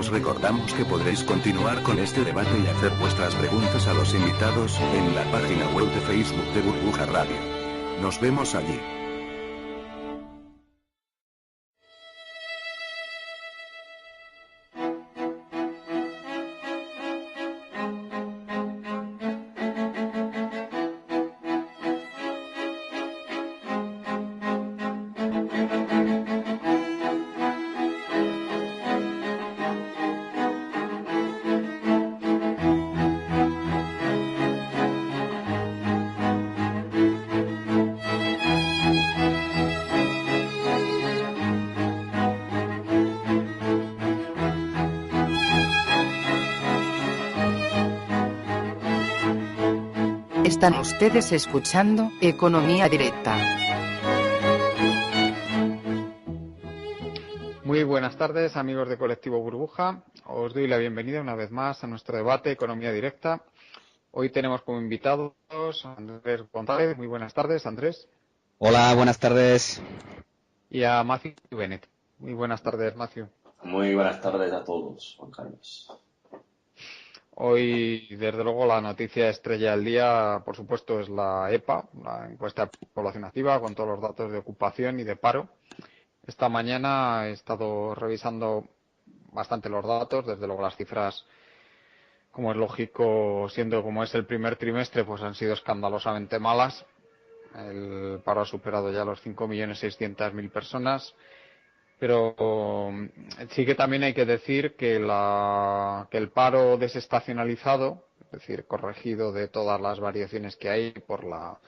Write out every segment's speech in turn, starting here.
Os recordamos que podréis continuar con este debate y hacer vuestras preguntas a los invitados en la página web de Facebook de Burbuja Radio. Nos vemos allí. Están ustedes escuchando Economía Directa. Muy buenas tardes, amigos de Colectivo Burbuja. Os doy la bienvenida una vez más a nuestro debate Economía Directa. Hoy tenemos como invitados a Andrés González. Muy buenas tardes, Andrés. Hola, buenas tardes. Y a Matthew Bennett. Muy buenas tardes, Matthew. Muy buenas tardes a todos, Juan Carlos. Hoy, desde luego, la noticia estrella del día, por supuesto, es la EPA, la encuesta de población activa, con todos los datos de ocupación y de paro. Esta mañana he estado revisando bastante los datos, desde luego las cifras, como es lógico, siendo como es el primer trimestre, pues han sido escandalosamente malas. El paro ha superado ya los 5.600.000 personas. Pero sí que también hay que decir que el paro desestacionalizado, es decir, corregido de todas las variaciones que hay por la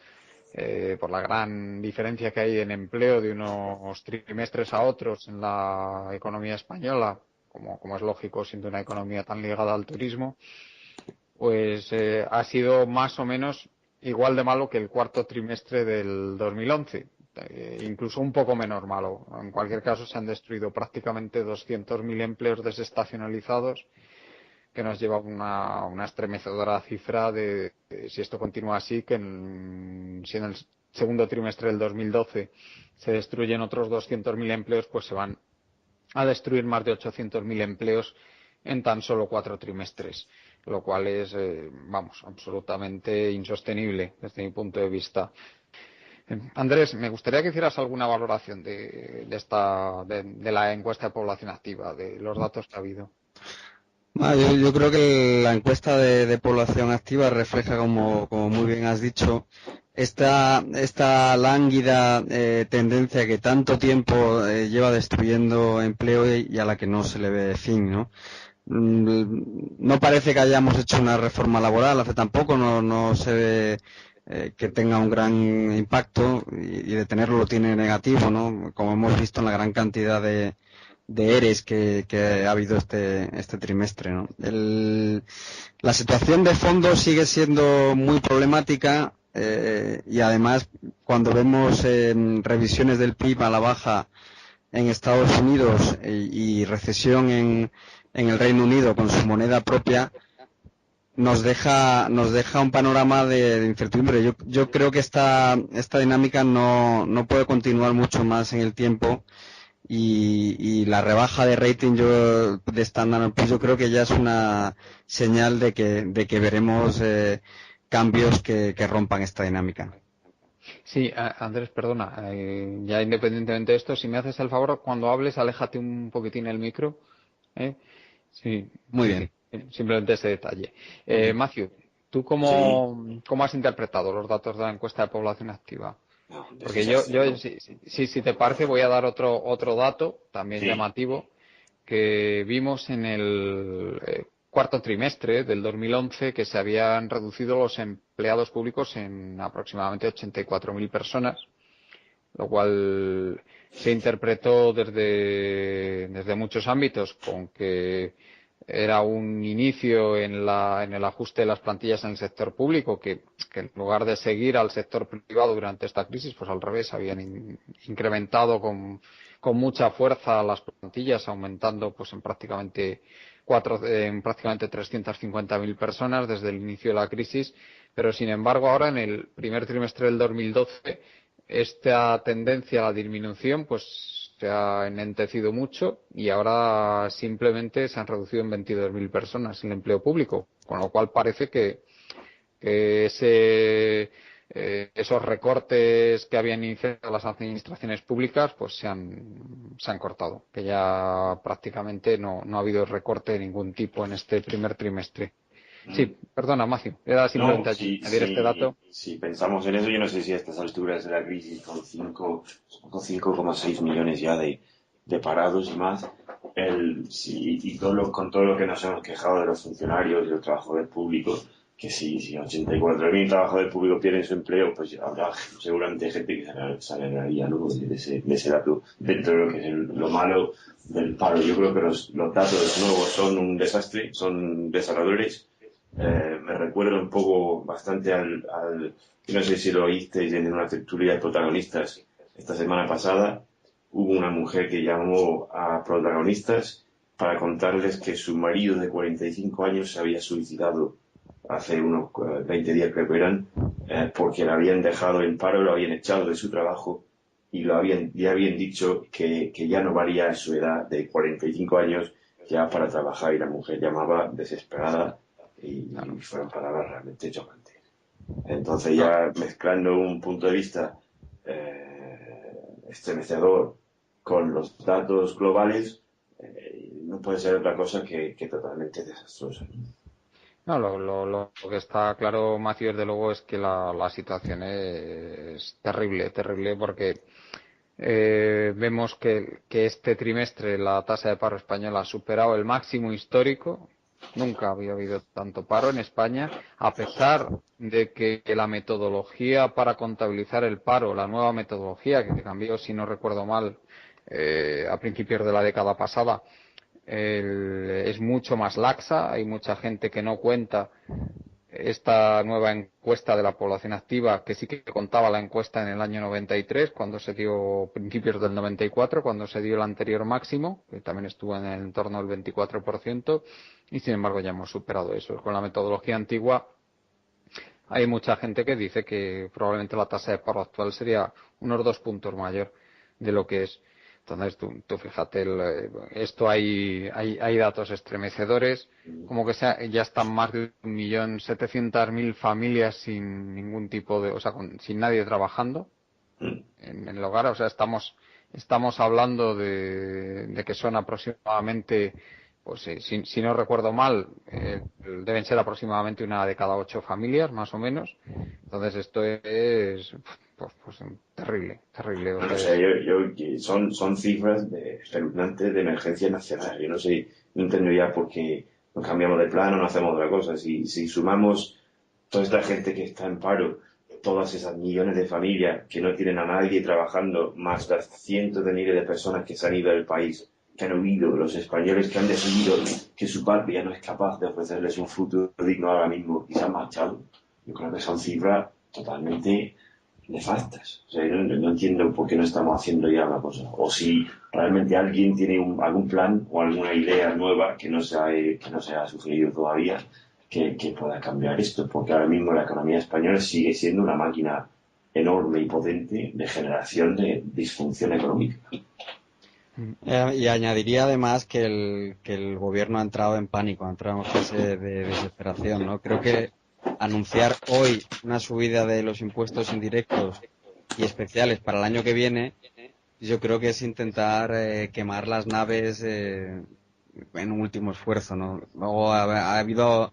gran diferencia que hay en empleo de unos trimestres a otros en la economía española, como es lógico, siendo una economía tan ligada al turismo, pues ha sido más o menos igual de malo que el cuarto trimestre del 2011. Incluso un poco menos malo. En cualquier caso, se han destruido prácticamente 200.000 empleos desestacionalizados, que nos lleva a una estremecedora cifra de, si esto continúa así, si en el segundo trimestre del 2012 se destruyen otros 200.000 empleos, pues se van a destruir más de 800.000 empleos en tan solo 4 trimestres, lo cual es, absolutamente insostenible desde mi punto de vista. Andrés, me gustaría que hicieras alguna valoración de la encuesta de población activa, de los datos que ha habido. Yo creo que la encuesta de población activa refleja, como muy bien has dicho, esta lánguida tendencia que tanto tiempo lleva destruyendo empleo y a la que no se le ve fin, ¿no? No parece que hayamos hecho una reforma laboral, hace tampoco, no se ve que tenga un gran impacto, y de tenerlo lo tiene negativo, ¿no? Como hemos visto en la gran cantidad de ERES que ha habido este trimestre, ¿no? La situación de fondo sigue siendo muy problemática, y además cuando vemos revisiones del PIB a la baja en Estados Unidos y recesión en el Reino Unido con su moneda propia, nos deja un panorama de incertidumbre. Yo creo que esta dinámica no puede continuar mucho más en el tiempo, y la rebaja de rating de Standard & Poor's yo creo que ya es una señal de que veremos cambios que rompan esta dinámica. Sí, Andrés, perdona, ya independientemente de esto, si me haces el favor, cuando hables, aléjate un poquitín el micro. Sí, muy bien. Simplemente ese detalle. Matthew, ¿tú cómo has interpretado los datos de la encuesta de población activa? Porque yo si te parece, voy a dar otro dato también llamativo que vimos en el cuarto trimestre del 2011, que se habían reducido los empleados públicos en aproximadamente 84.000 personas, lo cual se interpretó desde muchos ámbitos con que era un inicio en el ajuste de las plantillas en el sector público, que en lugar de seguir al sector privado durante esta crisis, pues al revés, habían incrementado con mucha fuerza las plantillas, aumentando pues en prácticamente 350.000 personas desde el inicio de la crisis. Pero sin embargo, ahora en el primer trimestre del 2012, esta tendencia a la disminución pues se ha enlentecido mucho y ahora simplemente se han reducido en 22.000 personas el empleo público, con lo cual parece que esos recortes que habían iniciado las administraciones públicas pues se han cortado, que ya prácticamente no ha habido recorte de ningún tipo en este primer trimestre. Sí, perdona, Macio, era simplemente añadir este dato. Si pensamos en eso, yo no sé si a estas alturas de la crisis, con 5,6 millones ya de parados y más, con todo lo que nos hemos quejado de los funcionarios y los trabajadores públicos, que si 84.000 trabajadores públicos pierden su empleo, pues habrá seguramente gente que se alegraría, ¿no?, de ese dato, dentro de lo que es lo malo del paro. Yo creo que los datos nuevos son un desastre, son desoladores. Me recuerda un poco bastante no sé si lo oísteis en una tertulia de protagonistas esta semana pasada. Hubo una mujer que llamó a protagonistas para contarles que su marido de 45 años se había suicidado hace unos 20 días, creo que eran, porque le habían dejado en paro, lo habían echado de su trabajo y le habían dicho que ya no valía a su edad de 45 años ya para trabajar, y la mujer llamaba desesperada y fueron palabras realmente chocantes. Entonces, ya mezclando un punto de vista estremecedor con los datos globales, no puede ser otra cosa que totalmente desastroso. No, lo que está claro, Macio, desde luego, es que la situación es terrible, porque vemos que este trimestre la tasa de paro española ha superado el máximo histórico. Nunca había habido tanto paro en España, a pesar de que la metodología para contabilizar el paro, la nueva metodología que cambió, si no recuerdo mal, a principios de la década pasada, es mucho más laxa. Hay mucha gente que no cuenta esta nueva encuesta de la población activa, que sí que contaba la encuesta en el año 93, cuando se dio, principios del 94, cuando se dio el anterior máximo, que también estuvo en el entorno del 24%, y sin embargo ya hemos superado eso. Con la metodología antigua hay mucha gente que dice que probablemente la tasa de paro actual sería unos 2 puntos mayor de lo que es. Entonces, tú fíjate, esto hay datos estremecedores, como que ya están más de 1.700.000 familias sin ningún tipo de, sin nadie trabajando en el hogar. O sea, estamos hablando de que son aproximadamente, pues si no recuerdo mal, deben ser aproximadamente una de cada 8 familias, más o menos. Entonces, esto es pues terrible. O sea, son cifras espeluznantes de emergencia nacional. Yo no sé, no entiendo ya por qué nos cambiamos de plano, no hacemos otra cosa. Si sumamos toda esta gente que está en paro, todas esas millones de familias que no tienen a nadie trabajando, más las cientos de miles de personas que se han ido del país, que han huido, los españoles que han decidido que su patria no es capaz de ofrecerles un futuro digno ahora mismo y se han marchado, yo creo que son cifras totalmente nefastas. O sea, no entiendo por qué no estamos haciendo ya una cosa. O si realmente alguien tiene algún plan o alguna idea nueva que no se ha sugerido todavía, que pueda cambiar esto, porque ahora mismo la economía española sigue siendo una máquina enorme y potente de generación de disfunción económica. Y añadiría además que el gobierno ha entrado en pánico, ha entrado en fase de desesperación, ¿no? Creo que anunciar hoy una subida de los impuestos indirectos y especiales para el año que viene, yo creo que es intentar quemar las naves en un último esfuerzo, ¿no? Luego ha habido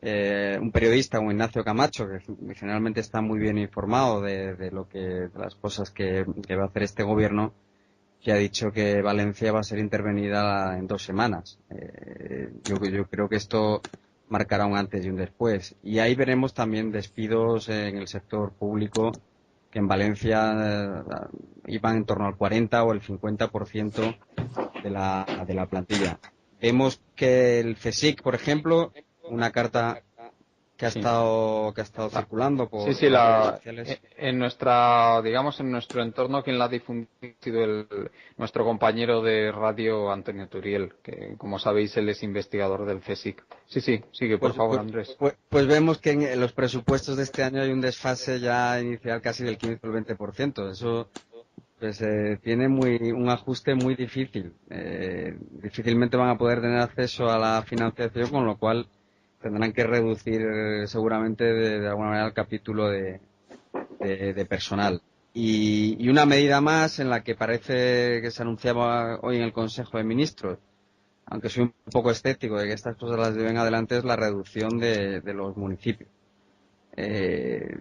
un periodista, como Ignacio Camacho, que generalmente está muy bien informado de las cosas que va a hacer este gobierno, que ha dicho que Valencia va a ser intervenida en 2 semanas. Yo creo que esto marcará un antes y un después. Y ahí veremos también despidos en el sector público, que en Valencia iban en torno al 40 o el 50% de la plantilla. Vemos que el CSIC, por ejemplo, una carta que ha estado circulando por redes sociales. En nuestro entorno, quien la ha difundido ha sido nuestro compañero de radio, Antonio Turiel, que, como sabéis, él es investigador del CSIC. Sí, sigue, por favor, Andrés. Pues vemos que en los presupuestos de este año hay un desfase ya inicial casi del 15 o el 20%. Eso pues tiene un ajuste muy difícil. Difícilmente van a poder tener acceso a la financiación, con lo cual tendrán que reducir seguramente de alguna manera el capítulo de personal. Y una medida más en la que parece que se anunciaba hoy en el Consejo de Ministros, aunque soy un poco escéptico de que estas cosas las lleven adelante, es la reducción de los municipios. Que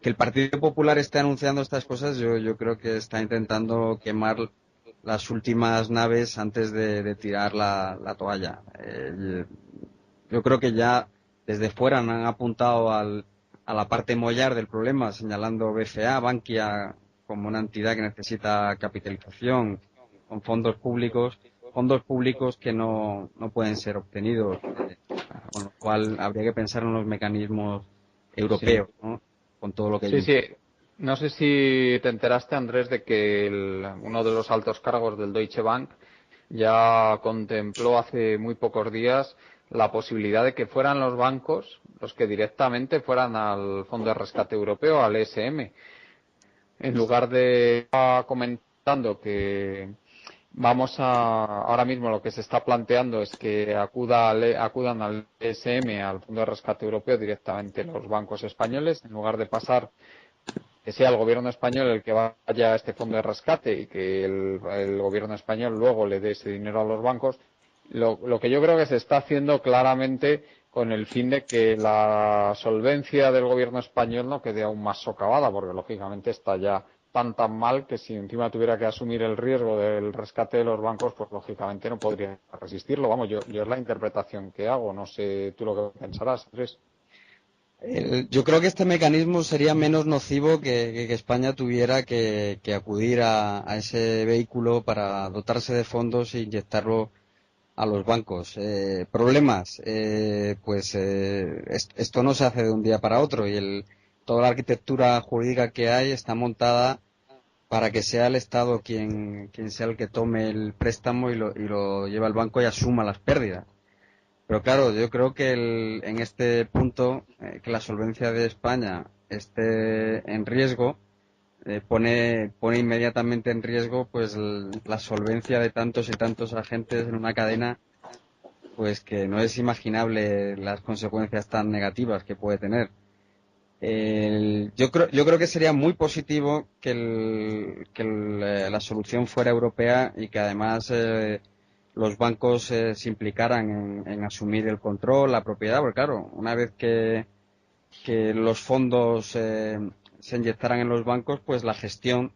el Partido Popular esté anunciando estas cosas, yo creo que está intentando quemar las últimas naves antes de tirar la toalla. Yo creo que ya desde fuera han apuntado a la parte mollar del problema, señalando BCA, Bankia, como una entidad que necesita capitalización con fondos públicos que no pueden ser obtenidos, con lo cual habría que pensar en los mecanismos europeos, sí, ¿no? Con todo lo que sí, sí. No sé si te enteraste, Andrés, de que uno de los altos cargos del Deutsche Bank ya contempló hace muy pocos días la posibilidad de que fueran los bancos los que directamente fueran al Fondo de Rescate Europeo, al ESM, en lugar de comentando que ahora mismo lo que se está planteando es que acudan al ESM, al Fondo de Rescate Europeo, directamente los bancos españoles, en lugar de pasar que sea el gobierno español el que vaya a este fondo de rescate y que el gobierno español luego le dé ese dinero a los bancos. Lo que yo creo que se está haciendo claramente con el fin de que la solvencia del gobierno español no quede aún más socavada, porque lógicamente está ya tan mal que si encima tuviera que asumir el riesgo del rescate de los bancos, pues lógicamente no podría resistirlo. Vamos, yo es la interpretación que hago, no sé tú lo que pensarás, Andrés. Yo creo que este mecanismo sería menos nocivo que España tuviera que acudir a ese vehículo para dotarse de fondos e inyectarlo a los bancos. Problemas, esto no se hace de un día para otro y toda la arquitectura jurídica que hay está montada para que sea el Estado quien sea el que tome el préstamo y lo lleve al banco y asuma las pérdidas. Pero claro, yo creo que en este punto que la solvencia de España esté en riesgo, pone inmediatamente en riesgo pues la solvencia de tantos y tantos agentes en una cadena, pues que no es imaginable las consecuencias tan negativas que puede tener. Yo creo que sería muy positivo que la solución fuera europea y que además los bancos se implicaran en asumir el control, la propiedad, porque claro, una vez que los fondos se inyectaran en los bancos, pues la gestión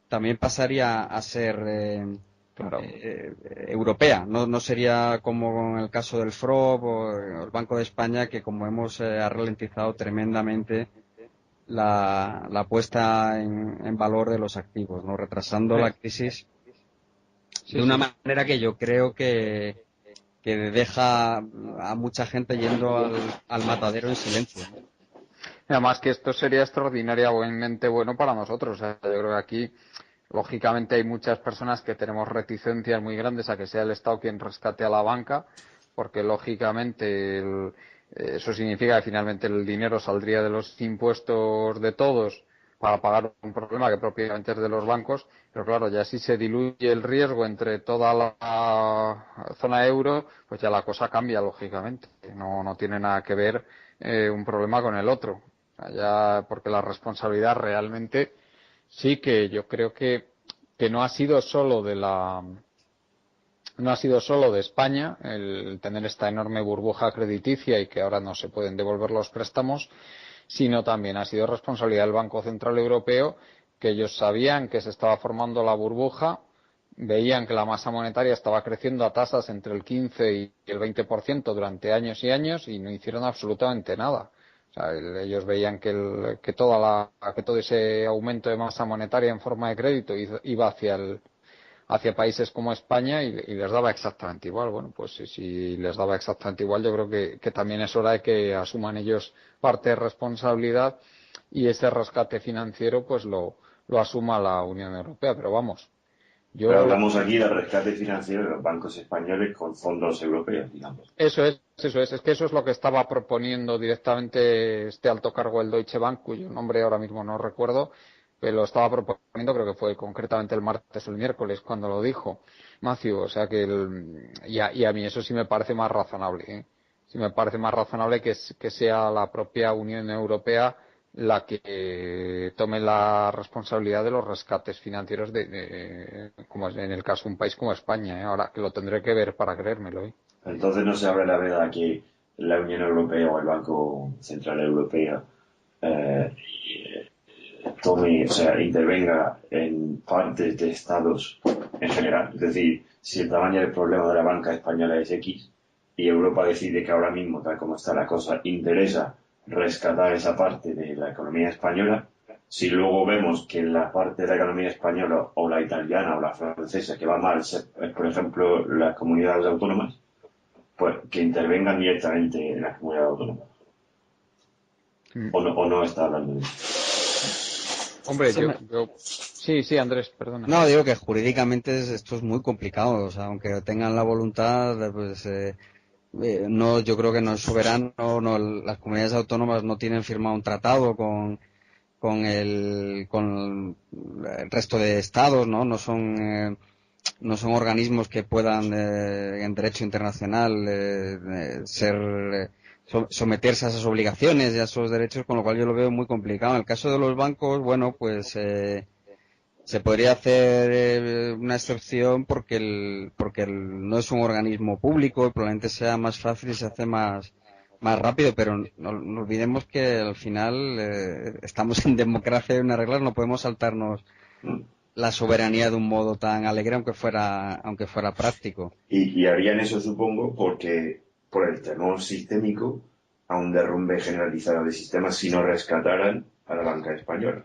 también pasaría a ser europea. No sería como en el caso del FROB o el Banco de España, que como hemos ha ralentizado tremendamente la puesta en valor de los activos, ¿no? Retrasando la crisis de una manera que yo creo que deja a mucha gente yendo al matadero en silencio, ¿no? Además que esto sería extraordinariamente bueno para nosotros. Yo creo que aquí, lógicamente, hay muchas personas que tenemos reticencias muy grandes a que sea el Estado quien rescate a la banca, porque lógicamente eso significa que finalmente el dinero saldría de los impuestos de todos para pagar un problema que propiamente es de los bancos, pero claro, ya si se diluye el riesgo entre toda la zona euro, pues ya la cosa cambia, lógicamente. No tiene nada que ver un problema con el otro. Ya, porque la responsabilidad realmente sí que yo creo que no ha sido solo de España el tener esta enorme burbuja crediticia y que ahora no se pueden devolver los préstamos, sino también ha sido responsabilidad del Banco Central Europeo, que ellos sabían que se estaba formando la burbuja, veían que la masa monetaria estaba creciendo a tasas entre el 15 y el 20% durante años y años y no hicieron absolutamente nada. O sea, ellos veían que todo ese aumento de masa monetaria en forma de crédito iba hacia países como España y les daba exactamente igual. Bueno, pues si les daba exactamente igual, yo creo que también es hora de que asuman ellos parte de responsabilidad y ese rescate financiero pues lo asuma la Unión Europea. Pero vamos, Pero hablamos aquí del rescate financiero de los bancos españoles con fondos europeos, digamos. Eso es. Es que eso es lo que estaba proponiendo directamente este alto cargo del Deutsche Bank, cuyo nombre ahora mismo no recuerdo, lo estaba proponiendo, creo que fue concretamente el martes o el miércoles cuando lo dijo Matthew, o sea que y a mí eso sí me parece más razonable, ¿eh? Sí me parece más razonable que sea la propia Unión Europea la que tome la responsabilidad de los rescates financieros como en el caso de un país como España, ¿eh? Ahora que lo tendré que ver para creérmelo, ¿eh? Entonces no se abre la veda que la Unión Europea o el Banco Central Europeo eh, tome, o sea, intervenga en partes de estados en general. Es decir, si el tamaño del problema de la banca española es X y Europa decide que ahora mismo, tal como está la cosa, interesa rescatar esa parte de la economía española, si luego vemos que la parte de la economía española o la italiana o la francesa que va mal es, por ejemplo, las comunidades autónomas, pues que intervengan directamente en las comunidades autónomas. O no está hablando de eso. Hombre, sí, Andrés, perdona. No, digo que jurídicamente esto es muy complicado, o sea, aunque tengan la voluntad, pues no, yo creo que no es soberano, no, las comunidades autónomas no tienen firmado un tratado con el resto de estados, no son organismos que puedan en derecho internacional someterse a esas obligaciones y a esos derechos, con lo cual yo lo veo muy complicado. En el caso de los bancos, bueno, pues se podría hacer una excepción porque no es un organismo público y probablemente sea más fácil y se hace más rápido, pero no olvidemos que al final estamos en democracia y una regla, no podemos saltarnos la soberanía de un modo tan alegre aunque fuera práctico. Y harían eso, supongo, porque por el temor sistémico a un derrumbe generalizado del sistema si no rescataran a la banca española.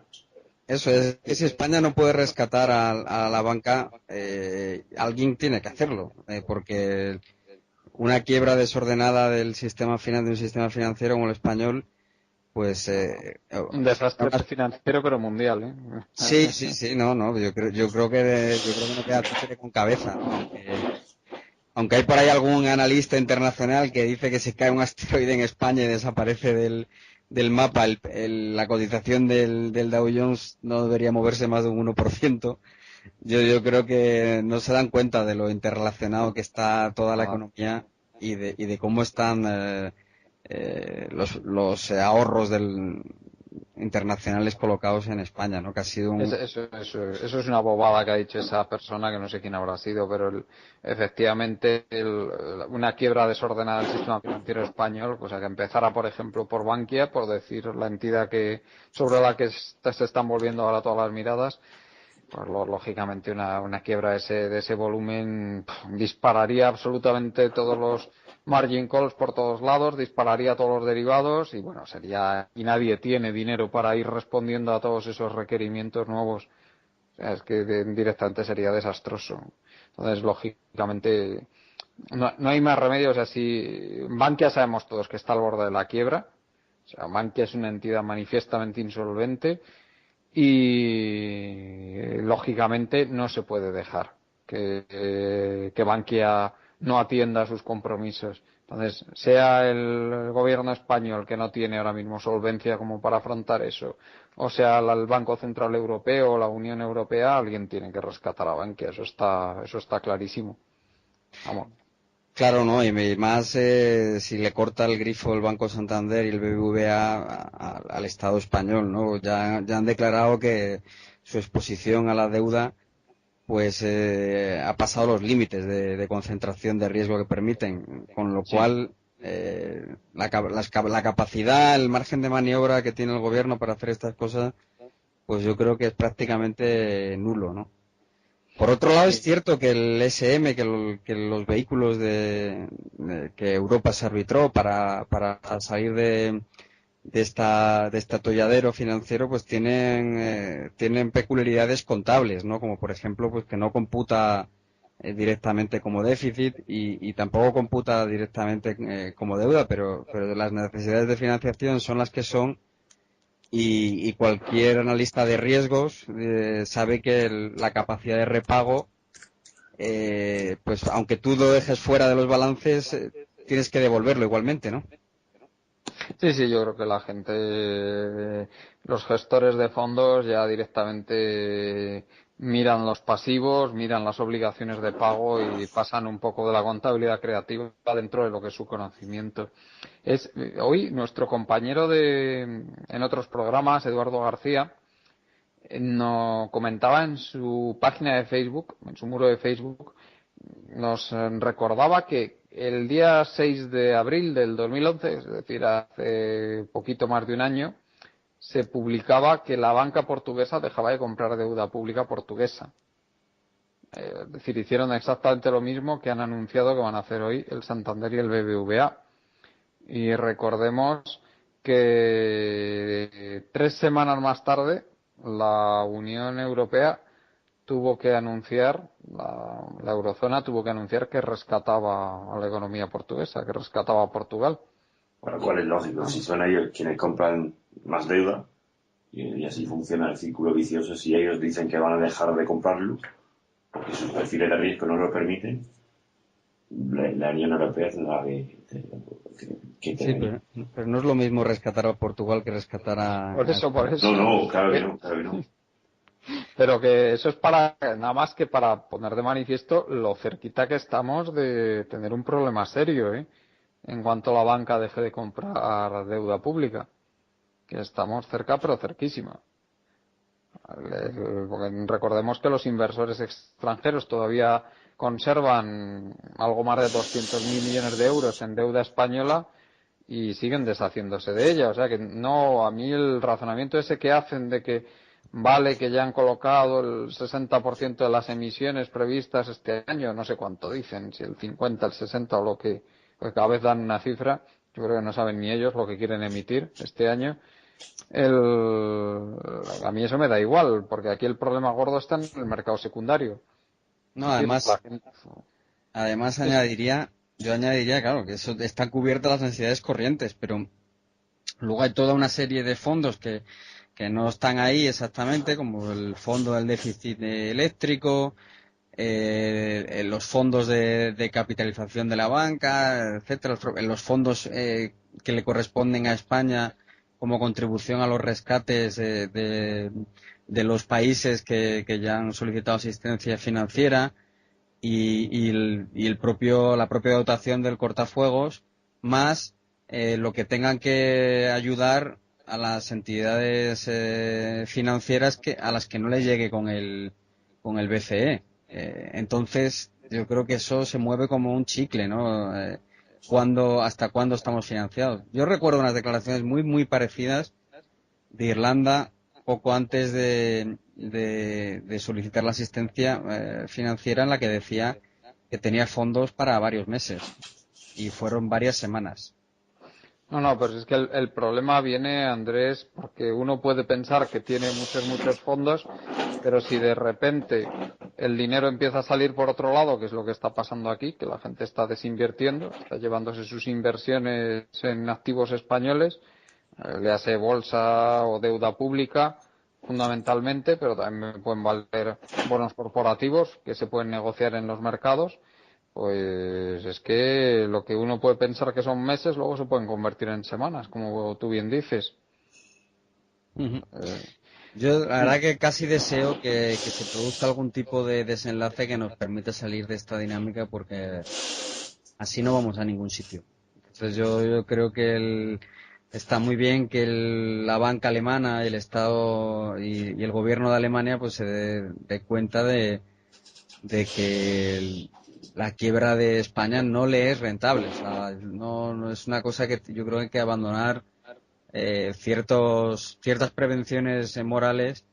Eso es, que si España no puede rescatar a la banca, alguien tiene que hacerlo, porque una quiebra desordenada de un sistema financiero como el español, pues un desastre financiero pero mundial, ¿eh? Sí, no, yo creo que no queda títere con cabeza, ¿no? Aunque hay por ahí algún analista internacional que dice que si cae un asteroide en España y desaparece del mapa la cotización del Dow Jones no debería moverse más de un 1%. Yo creo que no se dan cuenta de lo interrelacionado que está toda la economía y de cómo están los ahorros internacionales colocados en España, ¿no? Que ha sido Eso es una bobada que ha dicho esa persona, que no sé quién habrá sido, pero efectivamente una quiebra desordenada del sistema financiero español, pues a que empezara, por ejemplo, por Bankia, por decir la entidad sobre la que se están volviendo ahora todas las miradas, pues lógicamente una quiebra de ese volumen dispararía absolutamente todos los margin calls por todos lados, dispararía todos los derivados y bueno, y nadie tiene dinero para ir respondiendo a todos esos requerimientos nuevos. O sea, es que directamente sería desastroso. Entonces, lógicamente, no hay más remedio. O sea, si Bankia sabemos todos que está al borde de la quiebra, o sea, Bankia es una entidad manifiestamente insolvente y lógicamente no se puede dejar que Bankia no atienda a sus compromisos. Entonces, sea el gobierno español que no tiene ahora mismo solvencia como para afrontar eso, o sea el Banco Central Europeo o la Unión Europea, alguien tiene que rescatar a Bankia. Eso está clarísimo. Vamos. Claro, ¿no? Y más si le corta el grifo el Banco Santander y el BBVA al Estado español, ¿no? Ya han declarado que su exposición a la deuda pues ha pasado los límites de concentración de riesgo que permiten, con lo cual la capacidad, el margen de maniobra que tiene el gobierno para hacer estas cosas, pues yo creo que es prácticamente nulo, ¿no? Por otro lado, es cierto que el SM, que los vehículos que Europa se arbitró para salir de este atolladero financiero, pues tienen peculiaridades contables, ¿no? Como por ejemplo, pues que no computa directamente como déficit y tampoco computa directamente como deuda, pero las necesidades de financiación son las que son. Y cualquier analista de riesgos sabe que la capacidad de repago, pues aunque tú lo dejes fuera de los balances, tienes que devolverlo igualmente, ¿no? Sí, sí, yo creo que la gente, los gestores de fondos ya directamente miran los pasivos, miran las obligaciones de pago y pasan un poco de la contabilidad creativa dentro de lo que es su conocimiento. Hoy nuestro compañero en otros programas, Eduardo García, nos comentaba en su página de Facebook, en su muro de Facebook, nos recordaba que el día 6 de abril del 2011, es decir, hace poquito más de un año, se publicaba que la banca portuguesa dejaba de comprar deuda pública portuguesa. Es decir, hicieron exactamente lo mismo que han anunciado que van a hacer hoy el Santander y el BBVA. Y recordemos que 3 semanas más tarde la Unión Europea tuvo que anunciar, la eurozona tuvo que anunciar que rescataba a la economía portuguesa, que rescataba a Portugal. Lo cual es lógico, si son ellos quienes compran más deuda, y así funciona el círculo vicioso, si ellos dicen que van a dejar de comprarlo, porque sus perfiles de riesgo no lo permiten, la Unión Europea tendrá que Sí, intervenir. pero no es lo mismo rescatar a Portugal que rescatar Por a eso, por España. eso. No, claro que no, claro que no. Pero que eso es nada más que para poner de manifiesto lo cerquita que estamos de tener un problema serio, en cuanto la banca deje de comprar deuda pública. Que estamos cerca, pero cerquísima. Porque recordemos que los inversores extranjeros todavía conservan algo más de 200.000 millones de euros en deuda española y siguen deshaciéndose de ella. O sea que no, a mí el razonamiento ese que hacen de que vale que ya han colocado el 60% de las emisiones previstas este año, no sé cuánto dicen, si el 50, el 60 o porque cada vez dan una cifra, yo creo que no saben ni ellos lo que quieren emitir este año. A mí eso me da igual, porque aquí el problema gordo está en el mercado secundario. No, Es decir, la gente... además yo añadiría, claro, que eso están cubiertas las necesidades corrientes, pero luego hay toda una serie de fondos que no están ahí exactamente, como el fondo del déficit eléctrico, los fondos de capitalización de la banca, etcétera, los fondos que le corresponden a España como contribución a los rescates de los países que ya han solicitado asistencia financiera y la propia dotación del cortafuegos, más lo que tengan que ayudar a las entidades financieras a las que no les llegue con el BCE. Entonces, yo creo que eso se mueve como un chicle, ¿no? ¿Hasta cuándo estamos financiados? Yo recuerdo unas declaraciones muy, muy parecidas de Irlanda poco antes de solicitar la asistencia financiera, en la que decía que tenía fondos para varios meses y fueron varias semanas. No, pero es que el problema viene, Andrés, porque uno puede pensar que tiene muchos fondos, pero si de repente el dinero empieza a salir por otro lado, que es lo que está pasando aquí, que la gente está desinvirtiendo, está llevándose sus inversiones en activos españoles, le hace bolsa o deuda pública, fundamentalmente, pero también pueden valer bonos corporativos que se pueden negociar en los mercados. Pues es que lo que uno puede pensar que son meses, luego se pueden convertir en semanas, como tú bien dices. Uh-huh. Yo la verdad que casi deseo que se produzca algún tipo de desenlace que nos permita salir de esta dinámica, porque así no vamos a ningún sitio. Entonces yo creo que está muy bien que la banca alemana, el Estado y el gobierno de Alemania pues se dé cuenta de que la quiebra de España no le es rentable. O sea, no es una cosa que yo creo que hay que abandonar ciertas prevenciones morales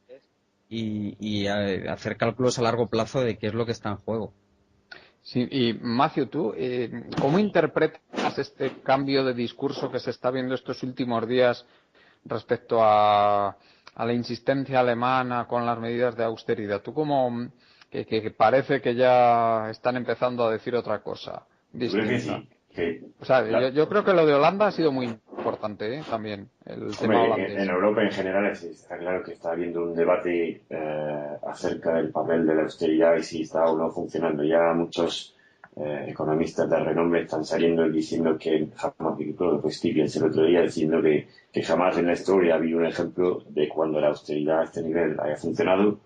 y hacer cálculos a largo plazo de qué es lo que está en juego. Sí, y Matthew, tú, ¿cómo interpretas este cambio de discurso que se está viendo estos últimos días respecto a la insistencia alemana con las medidas de austeridad? ¿Tú cómo que parece que ya están empezando a decir otra cosa Yo creo que distinta? sí. O sea, yo creo que lo de Holanda ha sido muy importante, también, el tema holandés. En Europa en general está claro que está habiendo un debate acerca del papel de la austeridad y si está o no funcionando. Ya muchos economistas de renombre están saliendo y diciendo que jamás, pues Stiglitz el otro día diciendo que jamás en la historia ha habido un ejemplo de cuando la austeridad a este nivel haya funcionado.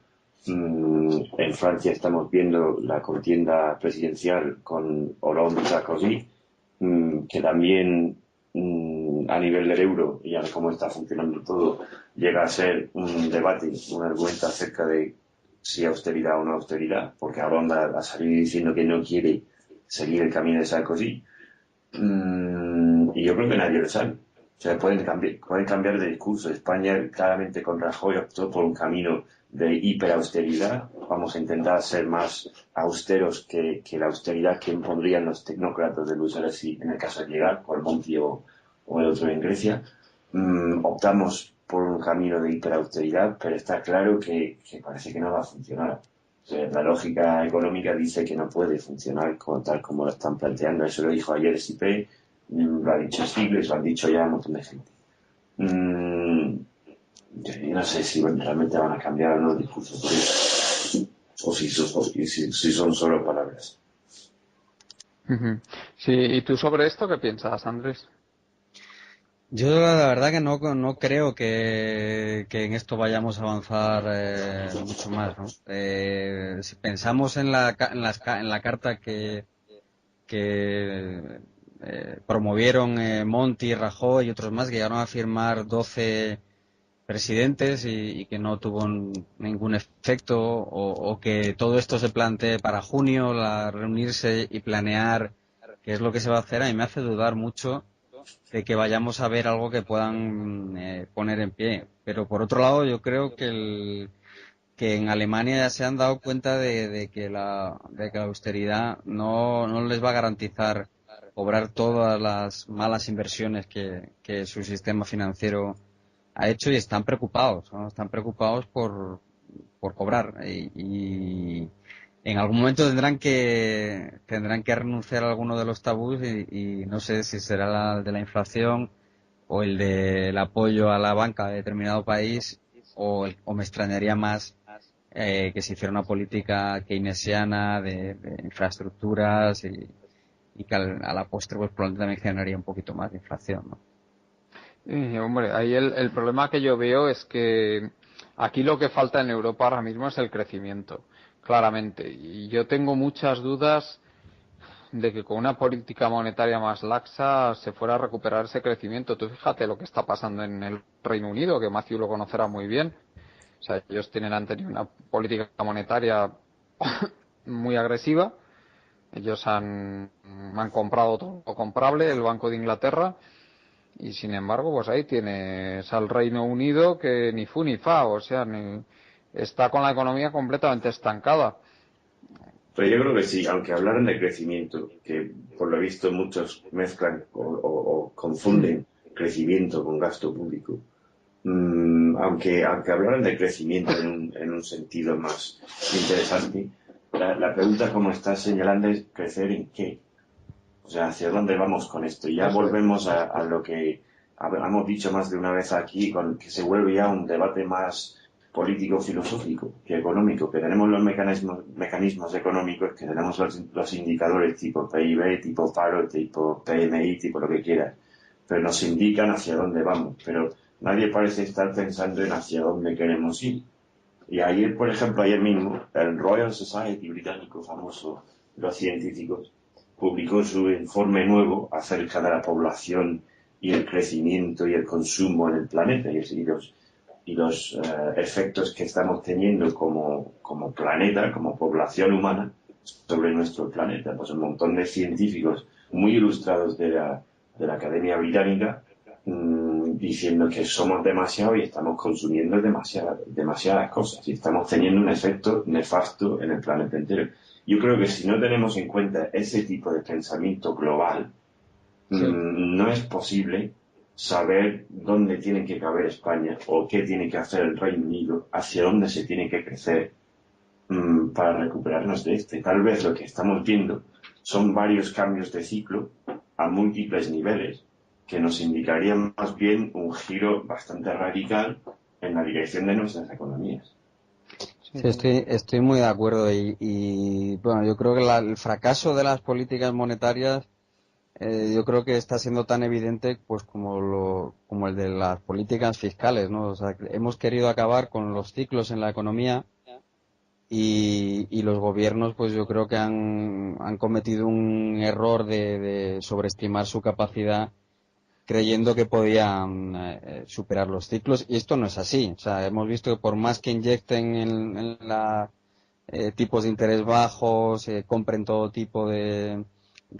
En Francia estamos viendo la contienda presidencial con Hollande y Sarkozy, que también a nivel del euro y a cómo está funcionando todo, llega a ser un debate, un argumento acerca de si austeridad o no austeridad, porque Hollande ha salido diciendo que no quiere seguir el camino de Sarkozy, y yo creo que nadie lo sabe. O sea, pueden cambiar de discurso. España claramente con Rajoy optó por un camino de hiperausteridad. Vamos a intentar ser más austeros que la austeridad que impondrían los tecnócratas de Bruselas en el caso de llegar, por Monti o el otro en Grecia. Optamos por un camino de hiperausteridad, pero está claro que parece que no va a funcionar. O sea, la lógica económica dice que no puede funcionar tal como lo están planteando. Eso lo dijo ayer SIP, lo ha dicho Stiglitz, lo han dicho ya un montón de gente. Yo no sé si realmente van a cambiar o no el discurso o si son solo palabras. Sí, ¿y tú sobre esto qué piensas, Andrés? Yo la verdad que no creo que en esto vayamos a avanzar mucho más, ¿no? Si pensamos en la carta que promovieron Monti, Rajoy y otros más, que llegaron a firmar 12 presidentes y que no tuvo ningún efecto, o que todo esto se plantee para junio, reunirse y planear qué es lo que se va a hacer, a mí me hace dudar mucho de que vayamos a ver algo que puedan poner en pie. Pero por otro lado, yo creo que en Alemania ya se han dado cuenta de que la austeridad no les va a garantizar cobrar todas las malas inversiones que su sistema financiero ha hecho, y están preocupados, ¿no? Están preocupados por cobrar y en algún momento tendrán que renunciar a alguno de los tabús y no sé si será el de la inflación o el del apoyo a la banca de determinado país, o me extrañaría más que se hiciera una política keynesiana de infraestructuras y que a la postre pues probablemente también generaría un poquito más de inflación, ¿no? Hombre, ahí el problema que yo veo es que aquí lo que falta en Europa ahora mismo es el crecimiento, claramente. Y yo tengo muchas dudas de que con una política monetaria más laxa se fuera a recuperar ese crecimiento. Tú fíjate lo que está pasando en el Reino Unido, que Matthew lo conocerá muy bien. O sea, ellos han tenido una política monetaria muy agresiva. Ellos han comprado todo lo comprable, el Banco de Inglaterra. Y sin embargo, pues ahí tienes al Reino Unido que ni fu ni fa, o sea, está con la economía completamente estancada. Pero yo creo que sí, aunque hablaran de crecimiento, que por lo visto muchos mezclan o confunden crecimiento con gasto público, aunque hablaran de crecimiento en un sentido más interesante, la pregunta, como estás señalando, es ¿crecer en qué? O sea, ¿hacia dónde vamos con esto? Y ya volvemos a lo que hemos dicho más de una vez aquí, que se vuelve ya un debate más político-filosófico que económico, que tenemos los mecanismos económicos, que tenemos los indicadores tipo PIB, tipo paro, tipo PMI, tipo lo que quieras, pero nos indican hacia dónde vamos, pero nadie parece estar pensando en hacia dónde queremos ir. Y ayer, por ejemplo, ayer mismo, el Royal Society británico famoso, los científicos, publicó su informe nuevo acerca de la población y el crecimiento y el consumo en el planeta y los efectos que estamos teniendo como planeta, como población humana, sobre nuestro planeta. Pues un montón de científicos muy ilustrados de la Academia Británica diciendo que somos demasiado y estamos consumiendo demasiadas cosas y estamos teniendo un efecto nefasto en el planeta entero. Yo creo que si no tenemos en cuenta ese tipo de pensamiento global, no es posible saber dónde tiene que caber España o qué tiene que hacer el Reino Unido, hacia dónde se tiene que crecer para recuperarnos de este. Tal vez lo que estamos viendo son varios cambios de ciclo a múltiples niveles que nos indicarían más bien un giro bastante radical en la dirección de nuestras economías. Sí, estoy muy de acuerdo y bueno, yo creo que el fracaso de las políticas monetarias, yo creo que está siendo tan evidente pues como el de las políticas fiscales, ¿no? O sea, hemos querido acabar con los ciclos en la economía y los gobiernos pues yo creo que han cometido un error de sobreestimar su capacidad creyendo que podían superar los ciclos y esto no es así. O sea, hemos visto que por más que inyecten en la tipos de interés bajos, compren todo tipo de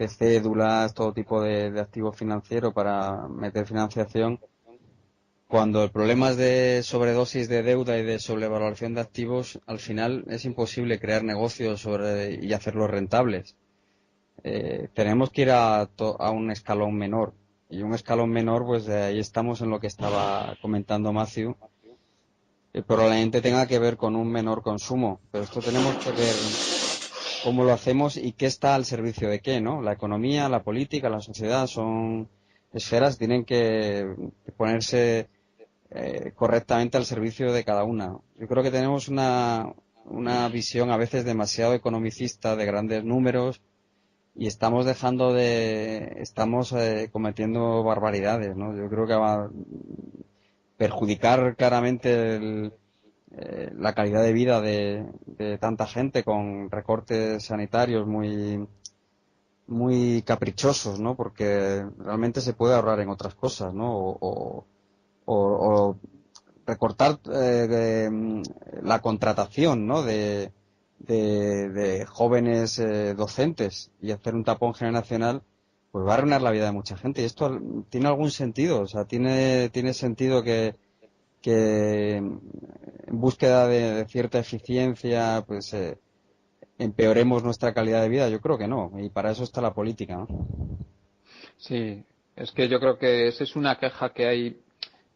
cédulas, todo tipo de activo financiero para meter financiación, cuando el problema es de sobredosis de deuda y de sobrevaloración de activos, al final es imposible crear negocios y hacerlos rentables. Tenemos que ir a un escalón menor. Y un escalón menor, pues ahí estamos en lo que estaba comentando Matthew. Probablemente tenga que ver con un menor consumo, pero esto tenemos que ver cómo lo hacemos y qué está al servicio de qué, ¿no? La economía, la política, la sociedad son esferas, tienen que ponerse correctamente al servicio de cada una. Yo creo que tenemos una visión a veces demasiado economicista de grandes números y estamos cometiendo barbaridades, ¿no? Yo creo que va a perjudicar claramente la calidad de vida de tanta gente con recortes sanitarios muy caprichosos, ¿no? Porque realmente se puede ahorrar en otras cosas, ¿no? O recortar la contratación, ¿no? De jóvenes docentes y hacer un tapón generacional, pues va a arruinar la vida de mucha gente. Y esto tiene algún sentido, o sea, tiene sentido que en búsqueda de cierta eficiencia, pues empeoremos nuestra calidad de vida. Yo creo que no, y para eso está la política, ¿no? Sí, es que yo creo que esa es una queja que hay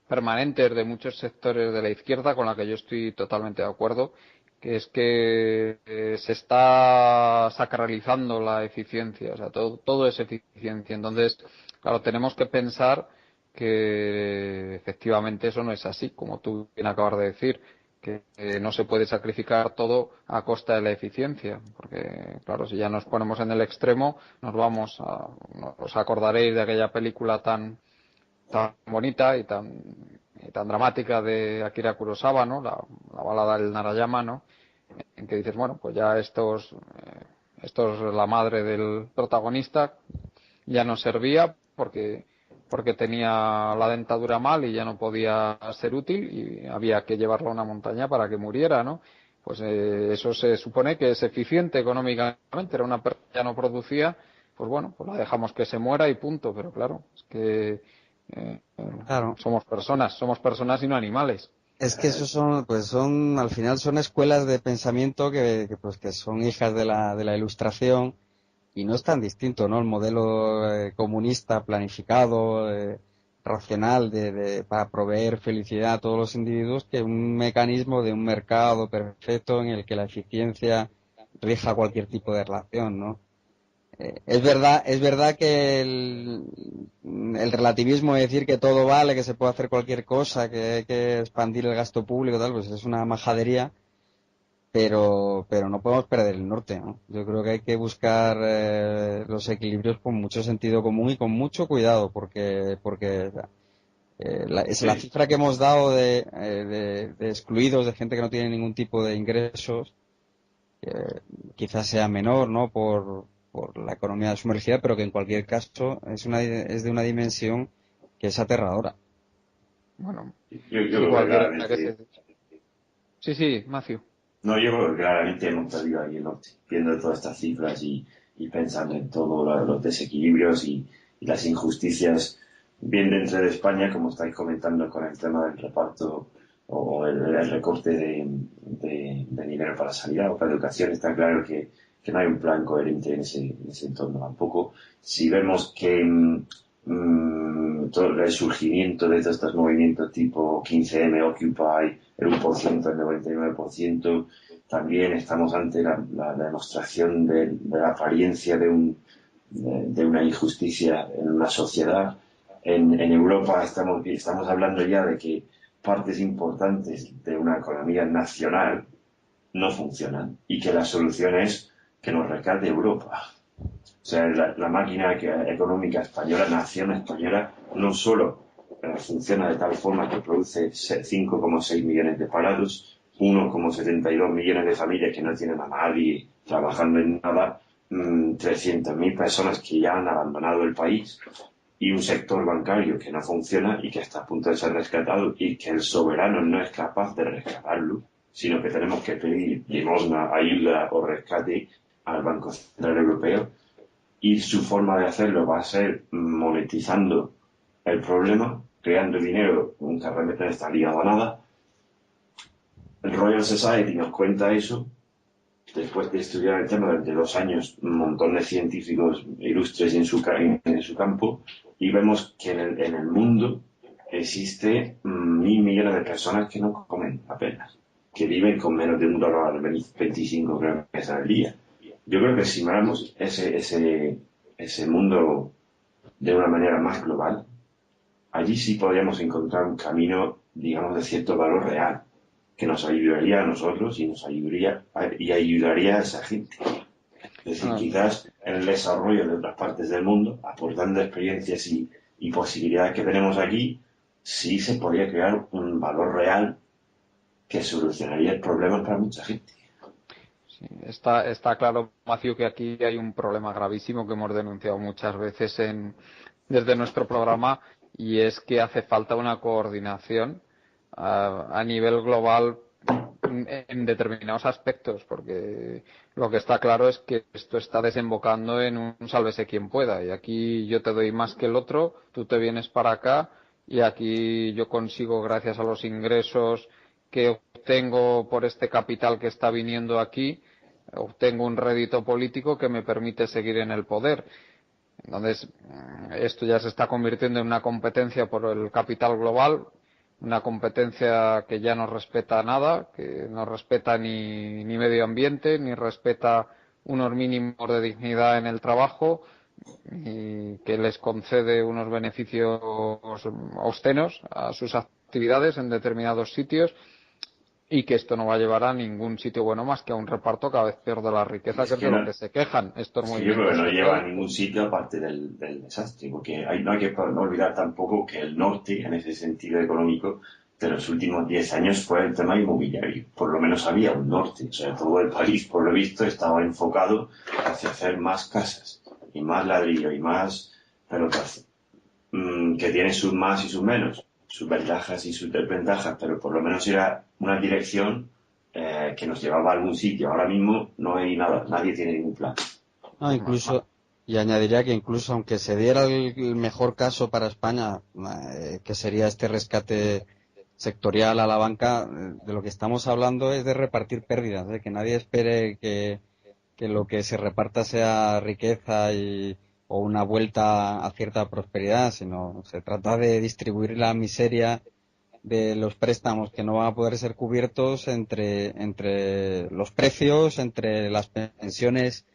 permanentes de muchos sectores de la izquierda con la que yo estoy totalmente de acuerdo, que es que se está sacralizando la eficiencia, o sea, todo es eficiencia. Entonces, claro, tenemos que pensar que efectivamente eso no es así, como tú bien acabas de decir, que no se puede sacrificar todo a costa de la eficiencia, porque, claro, si ya nos ponemos en el extremo, os acordaréis de aquella película tan bonita y tan dramática de Akira Kurosawa, ¿no? La balada del Narayama, ¿no? En que dices, bueno, pues ya estos la madre del protagonista ya no servía porque tenía la dentadura mal y ya no podía ser útil y había que llevarlo a una montaña para que muriera, ¿no? Pues eso se supone que es eficiente económicamente, era una persona que ya no producía, pues bueno, pues la dejamos que se muera y punto, pero claro, es que eh, Claro. somos personas y no animales. Es que esos al final son escuelas de pensamiento que son hijas de la Ilustración y no es tan distinto, ¿no? El modelo comunista planificado, racional para proveer felicidad a todos los individuos que un mecanismo de un mercado perfecto en el que la eficiencia rija cualquier tipo de relación, ¿no? Es verdad que el relativismo de decir que todo vale, que se puede hacer cualquier cosa, que hay que expandir el gasto público, tal, pues es una majadería, pero no podemos perder el norte, ¿no? Yo creo que hay que buscar los equilibrios con mucho sentido común y con mucho cuidado, porque es la cifra que hemos dado de excluidos, de gente que no tiene ningún tipo de ingresos, quizás sea menor, ¿no? Por la economía sumergida, pero que en cualquier caso es de una dimensión que es aterradora. Bueno, Yo sí, creo que cualquiera que claramente, Sí, Matthew. no, yo creo que claramente hemos perdido ahí el norte, viendo todas estas cifras y pensando en todos los desequilibrios y las injusticias, bien dentro de España, como estáis comentando con el tema del reparto o el recorte de dinero para sanidad o para educación, está claro que no hay un plan coherente en ese entorno tampoco. Si vemos que todo el surgimiento de todos estos movimientos tipo 15M, Occupy, el 1%, el 99%, también estamos ante la demostración de la apariencia de una injusticia en una sociedad. En Europa estamos hablando ya de que partes importantes de una economía nacional no funcionan y que la solución es que nos rescate Europa. O sea, la máquina económica española, nación española, no solo funciona de tal forma que produce 5,6 millones de parados, 1,72 millones de familias que no tienen a nadie trabajando en nada, 300.000 personas que ya han abandonado el país y un sector bancario que no funciona y que está a punto de ser rescatado y que el soberano no es capaz de rescatarlo, sino que tenemos que pedir limosna, ayuda o rescate al Banco Central Europeo, y su forma de hacerlo va a ser monetizando el problema, creando dinero que realmente no está ligado a nada. El Royal Society nos cuenta eso después de estudiar el tema durante 2 años, un montón de científicos ilustres en su campo, y vemos que en el mundo existe 1.000 millones de personas que no comen apenas, que viven con menos de $1.25 creo que es al día. Yo creo que si miramos ese mundo de una manera más global, allí sí podríamos encontrar un camino, digamos, de cierto valor real, que nos ayudaría a nosotros y nos ayudaría a esa gente. Es decir, quizás en el desarrollo de otras partes del mundo, aportando experiencias y posibilidades que tenemos aquí, sí se podría crear un valor real que solucionaría el problema para mucha gente. Sí, está claro, Matthew, que aquí hay un problema gravísimo que hemos denunciado muchas veces desde nuestro programa, y es que hace falta una coordinación a nivel global en determinados aspectos, porque lo que está claro es que esto está desembocando en un sálvese quien pueda, y aquí yo te doy más que el otro, tú te vienes para acá y aquí yo consigo, gracias a los ingresos que obtengo por este capital que está viniendo aquí, obtengo un rédito político que me permite seguir en el poder. Entonces, esto ya se está convirtiendo en una competencia por el capital global, una competencia que ya no respeta nada, que no respeta ni medio ambiente, ni respeta unos mínimos de dignidad en el trabajo, y que les concede unos beneficios obscenos a sus actividades en determinados sitios, y que esto no va a llevar a ningún sitio bueno más que a un reparto cada vez peor de la riqueza, que es de lo que se quejan estos movimientos. Yo creo que no lleva a ningún sitio aparte del desastre, porque no hay que olvidar tampoco que el norte, en ese sentido económico, de los últimos 10 años fue el tema inmobiliario. Por lo menos había un norte, o sea, todo el país, por lo visto, estaba enfocado hacia hacer más casas, y más ladrillo, y más pelotazo, que tiene sus más y sus menos, sus ventajas y sus desventajas, pero por lo menos era una dirección que nos llevaba a algún sitio. Ahora mismo no hay nada, nadie tiene ningún plan. No, incluso, y añadiría que incluso aunque se diera el mejor caso para España, que sería este rescate sectorial a la banca, de lo que estamos hablando es de repartir pérdidas, que nadie espere que lo que se reparta sea riqueza o una vuelta a cierta prosperidad, sino se trata de distribuir la miseria de los préstamos que no van a poder ser cubiertos entre los precios, entre las pensiones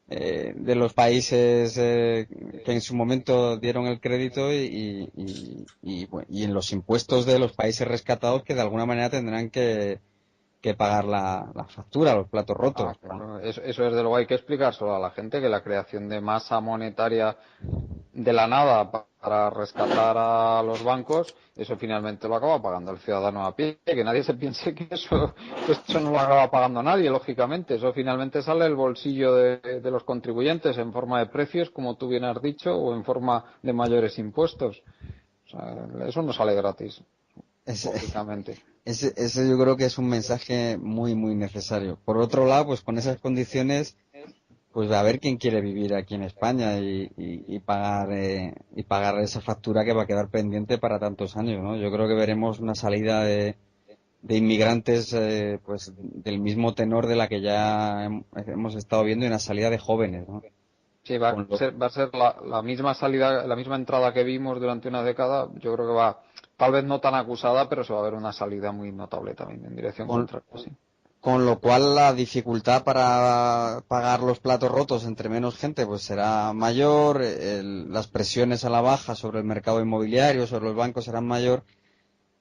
de los países que en su momento dieron el crédito y en los impuestos de los países rescatados, que de alguna manera tendrán que pagar la factura, los platos rotos. Claro. Eso desde luego hay que explicárselo a la gente, que la creación de masa monetaria de la nada para rescatar a los bancos, eso finalmente lo acaba pagando el ciudadano a pie, que nadie se piense que eso no lo acaba pagando nadie, lógicamente, eso finalmente sale del bolsillo de los contribuyentes en forma de precios, como tú bien has dicho, o en forma de mayores impuestos. O sea, eso no sale gratis, lógicamente. Ese yo creo que es un mensaje muy, muy necesario. Por otro lado, pues con esas condiciones, pues a ver quién quiere vivir aquí en España y pagar esa factura que va a quedar pendiente para tantos años, ¿no? Yo creo que veremos una salida de inmigrantes pues del mismo tenor de la que ya hemos estado viendo, y una salida de jóvenes, ¿no? Sí, va a ser la misma salida, la misma entrada que vimos durante una década. Yo creo que va, tal vez no tan acusada, pero se va a ver una salida muy notable también en dirección contraria. Sí. Con lo cual la dificultad para pagar los platos rotos entre menos gente pues será mayor, las presiones a la baja sobre el mercado inmobiliario, sobre los bancos serán mayor.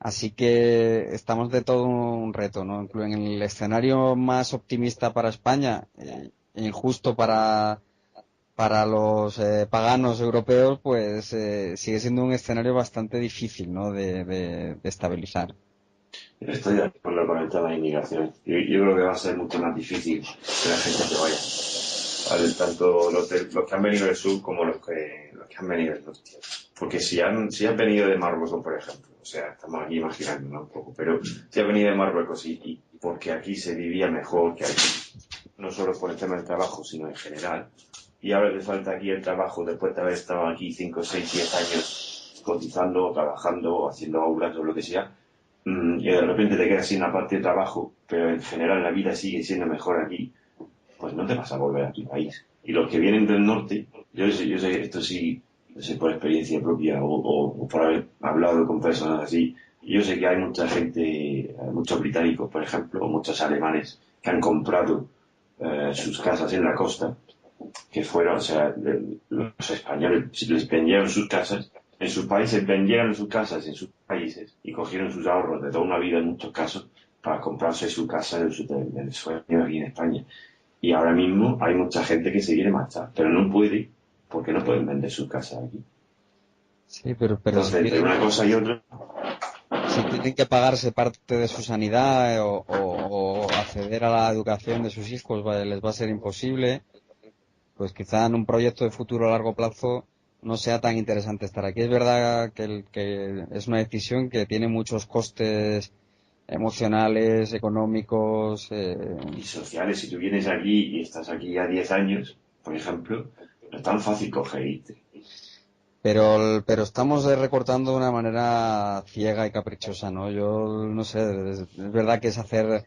Así que estamos de todo un reto, ¿no? En el escenario más optimista para España, injusto para los paganos europeos, pues sigue siendo un escenario bastante difícil, ¿no? De estabilizar. Estoy de acuerdo con el tema de inmigración. Yo creo que va a ser mucho más difícil que la gente se vaya. Vale, tanto los que han venido del sur como los que han venido del norte. Porque si han venido de Marruecos, por ejemplo, o sea, estamos aquí imaginando, ¿no? Un poco, pero si han venido de Marruecos y porque aquí se vivía mejor que aquí, no solo por el tema del trabajo, sino en general, y ahora les falta aquí el trabajo después de haber estado aquí 5, 6, 10 años cotizando, trabajando, haciendo aulas o lo que sea, y de repente te quedas sin una parte de trabajo, pero en general la vida sigue siendo mejor aquí, pues no te vas a volver a tu país. Y los que vienen del norte, yo sé esto sí, no sé por experiencia propia o por haber hablado con personas así, yo sé que hay mucha gente, muchos británicos, por ejemplo, o muchos alemanes que han comprado sus casas en la costa, que fueron, o sea, los españoles les vendieron sus casas, en sus países vendieron sus casas en sus países y cogieron sus ahorros de toda una vida en muchos casos para comprarse su casa del sueño aquí en España. Y ahora mismo hay mucha gente que se quiere marchar, pero no puede, porque no pueden vender sus casas aquí. Sí, pero Entonces, entre una cosa y otra, si tienen que pagarse parte de su sanidad o acceder a la educación de sus hijos, les va a ser imposible, pues quizá en un proyecto de futuro a largo plazo no sea tan interesante estar aquí. Es verdad que es una decisión que tiene muchos costes emocionales, económicos. y sociales, si tú vienes aquí y estás aquí ya 10 años, por ejemplo, no es tan fácil coger e irte. Pero estamos recortando de una manera ciega y caprichosa, ¿no? Yo no sé, es verdad que es hacer